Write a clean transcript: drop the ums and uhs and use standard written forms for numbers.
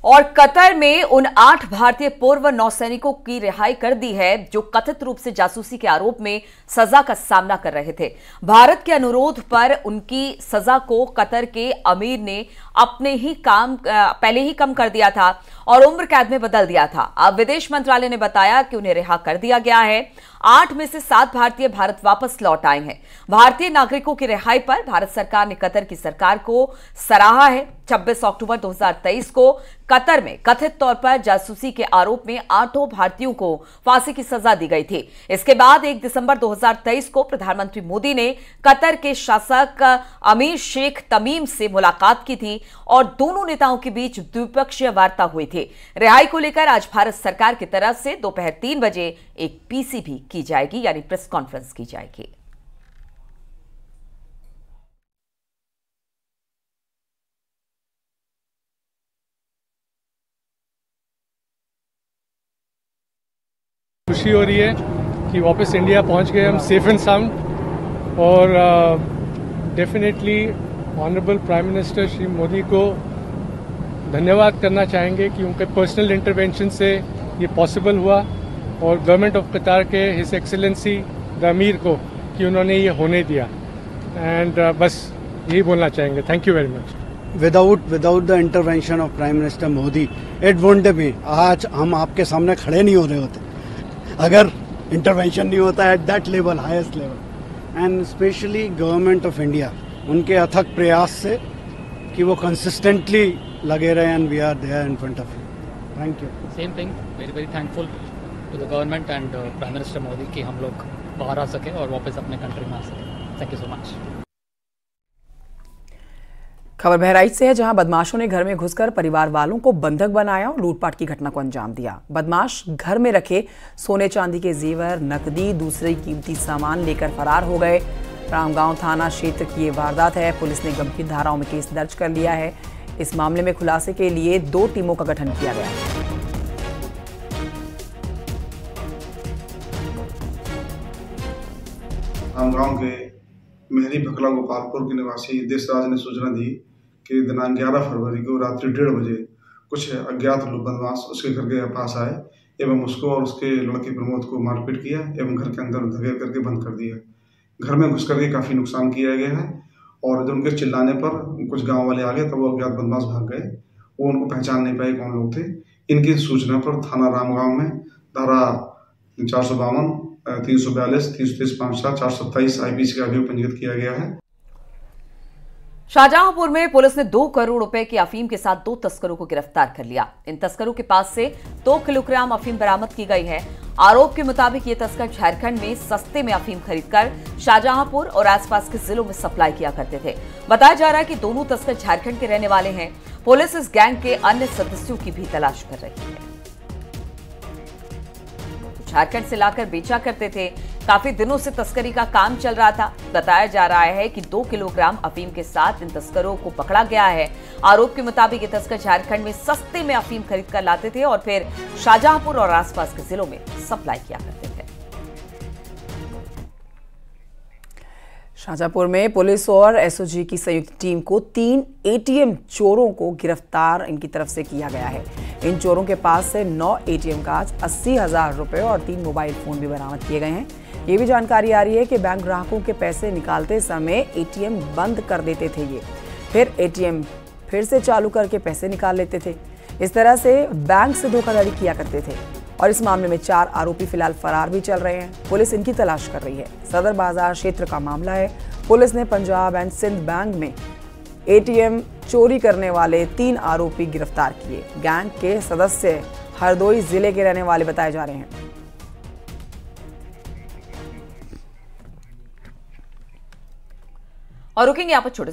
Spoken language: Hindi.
और कतर में उन 8 भारतीय पूर्व नौसैनिकों की रिहाई कर दी है जो कथित रूप से जासूसी के आरोप में सजा का सामना कर रहे थे। भारत के अनुरोध पर उनकी सजा को कतर के अमीर ने पहले ही कम कर दिया था और उम्र कैद में बदल दिया था। अब विदेश मंत्रालय ने बताया कि उन्हें रिहा कर दिया गया है। 8 में से 7 भारतीय भारत वापस लौट आए हैं। भारतीय नागरिकों की रिहाई पर भारत सरकार ने कतर की सरकार को सराहा है। 26 अक्टूबर 2023 को कतर में कथित तौर पर जासूसी के आरोप में 8 भारतीयों को फांसी की सजा दी गई थी। इसके बाद 1 दिसंबर 2023 को प्रधानमंत्री मोदी ने कतर के शासक अमीर शेख तमीम से मुलाकात की थी और दोनों नेताओं के बीच द्विपक्षीय वार्ता हुई थी। रिहाई को लेकर आज भारत सरकार की तरफ से दोपहर 3 बजे एक पीसी भी की जाएगी, यानी प्रेस कॉन्फ्रेंस की जाएगी। खुशी हो रही है कि वापस इंडिया पहुंच गए हम सेफ एंड साउंड। और definitely honourable prime minister Shri Modi को धन्यवाद करना चाहेंगे कि उनके पर्सनल इंटरवेंशन से ये पॉसिबल हुआ और गवर्नमेंट ऑफ कतार के हिज एक्सेलेंसी द अमीर को कि उन्होंने ये होने दिया। एंड बस यही बोलना चाहेंगे। Thank you very much. Without the intervention of prime minister Modi it won't be, आज हम आपके सामने खड़े नहीं हो रहे होते अगर इंटरवेंशन नहीं होता at that level, highest level. And specially government of India, उनके अथक प्रयास से कि वो कंसिस्टेंटली लगे रहे and we are there in front of you. Thank you. Same thing, very thankful to the government and prime minister Modi कि हम लोग बाहर आ सके और वापस अपने कंट्री में आ सके। Thank you so much. खबर बहराइच से है, जहां बदमाशों ने घर में घुसकर परिवार वालों को बंधक बनाया और लूटपाट की घटना को अंजाम दिया। बदमाश घर में रखे सोने चांदी के जेवर, नकदी, दूसरे कीमती सामान लेकर फरार हो गए। रामगांव थाना क्षेत्र की ये वारदात है। पुलिस ने गंभीर धाराओं में केस दर्ज कर लिया है। इस मामले में खुलासे के लिए 2 टीमों का गठन किया गया है। रामगांव के मेहरी भकला गोपालपुर के निवासी देशराज ने सूचना दी कि दिनांक 11 फरवरी को रात्रि 1:30 बजे कुछ अज्ञात लोग बदमाश उसके घर के पास आए एवं उसको और उसके लड़के प्रमोद को मारपीट किया एवं घर के अंदर धकेल करके बंद कर दिया। घर में घुस करके काफ़ी नुकसान किया गया है और जब उनके चिल्लाने पर कुछ गांव वाले आ गए तब वो अज्ञात बदमाश भाग गए। वो उनको पहचान नहीं पाए कौन लोग थे। इनकी सूचना पर थाना रामगांव में धारा 452, 342, 323, 57, 427 आईपीसी का अभियोग पंजीकृत किया गया है। शाहजहांपुर में पुलिस ने 2 करोड़ रुपए की अफीम के साथ 2 तस्करों को गिरफ्तार कर लिया। इन तस्करों के पास से 2 किलोग्राम अफीम बरामद की गई है। आरोप के मुताबिक ये तस्कर झारखंड में सस्ते में अफीम खरीदकर शाहजहांपुर और आसपास के जिलों में सप्लाई किया करते थे। बताया जा रहा है कि दोनों तस्कर झारखंड के रहने वाले हैं। पुलिस इस गैंग के अन्य सदस्यों की भी तलाश कर रही है। झारखंड से लाकर बेचा करते थे। काफी दिनों से तस्करी का काम चल रहा था। बताया जा रहा है कि 2 किलोग्राम अफीम के साथ इन तस्करों को पकड़ा गया है। आरोप के मुताबिक ये तस्कर झारखंड में सस्ते में अफीम खरीद कर लाते थे और फिर शाहजहांपुर और आसपास के जिलों में सप्लाई किया करते थे। शाहजहांपुर में पुलिस और एसओजी की संयुक्त टीम को 3 एटीएम चोरों को गिरफ्तार इनकी तरफ से किया गया है। इन चोरों के पास से 9 एटीएम कार्ड, 80,000 रुपए और 3 मोबाइल फोन भी बरामद किए गए हैं। ये भी जानकारी आ रही है कि बैंक ग्राहकों के पैसे निकालते समय एटीएम बंद कर देते थे ये, फिर एटीएम फिर से चालू करके पैसे निकाल लेते थे। इस तरह से बैंक से धोखाधड़ी किया करते थे और इस मामले में 4 आरोपी फिलहाल फरार भी चल रहे हैं। पुलिस इनकी तलाश कर रही है। सदर बाजार क्षेत्र का मामला है। पुलिस ने पंजाब एंड सिंध बैंक में एटीएम चोरी करने वाले 3 आरोपी गिरफ्तार किए। गैंग के सदस्य हरदोई जिले के रहने वाले बताए जा रहे हैं। और रुकेंगे यहाँ पर छोटे